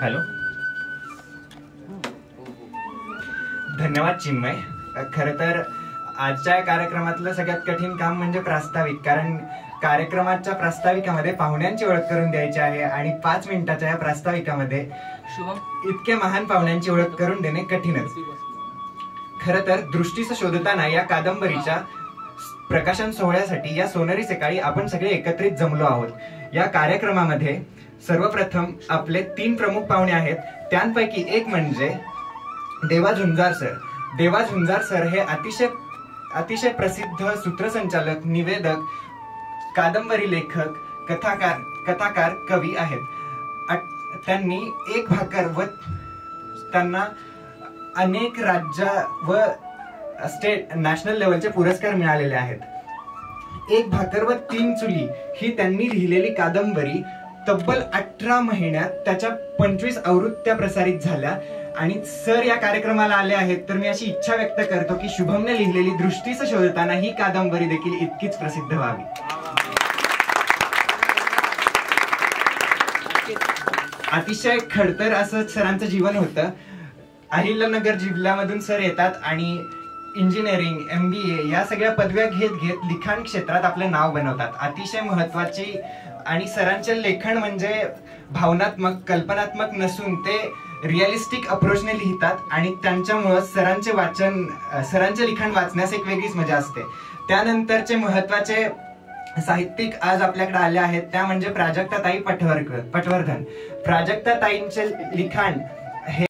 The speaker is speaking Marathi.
हॅलो, धन्यवाद चिन्मय. खरं तर आजच्या कार्यक्रमातलं सगळ्यात कठीण काम म्हणजे प्रास्ताविक, कारण कार्यक्रमाच्या प्रास्ताविकामध्ये पाहुण्यांची ओळख करून द्यायची आहे आणि 5 मिनिटाच्या या प्रास्ताविकामध्ये इतके महान पाहुण्यांची ओळख करून देणे कठीणच. खरं तर दृष्टीस शोधताना या कादंबरीच्या प्रकाशन सोहळ्यासाठी या सोनेरी सकाळी आपण सगळे एकत्रित जमलो आहोत. या कार्यक्रमामध्ये सर्वप्रथम आपले 3 प्रमुख पाहुणे आहेत. त्यांपैकी एक म्हणजे देवा झुंजार सर. देवा झुंजार सर हे अतिशय प्रसिद्ध सूत्रसंचालक, निवेदक, कादंबरी लेखक, कथाकार, कवी आहेत. त्यांनी एक भाकर व त्यांना अनेक राज्य व स्टेट नॅशनल लेवलचे पुरस्कार मिळालेले आहेत. एक भाकर व 3 चुली ही त्यांनी लिहिलेली कादंबरी तब्बल 18 महिन्यात त्याच्या 25 आवृत्त्या प्रसारित झाल्या. आणि सर या कार्यक्रमाला आले आहेत तर मी अशी इच्छा व्यक्त करतो की शुभमने लिहिलेली दृष्टीस शोधताना ही कादंबरी देखील इतकीच प्रसिद्ध व्हावी. अतिशय खडतर असं सरांचं जीवन होतं. अहिल्यानगर जिल्ह्यामधून सर येतात आणि इंजिनिअरिंग, MBA या सगळ्या पदव्या घेत लिखाण क्षेत्रात आपलं नाव बनवतात. अतिशय महत्वाची आणि सरांचे लेखन म्हणजे भावनात्मक, कल्पनात्मक नसून ते रिअलिस्टिक अप्रोचने लिहितात आणि त्यांच्यामुळं सरांचे लिखाण वाचण्यास एक वेगळीच मजा असते. त्यानंतरचे महत्वाचे साहित्यिक आज आपल्याकडे आले आहेत त्या म्हणजे प्राजक्ताताई पटवर्धन. प्राजक्ताताईंचे लिखाण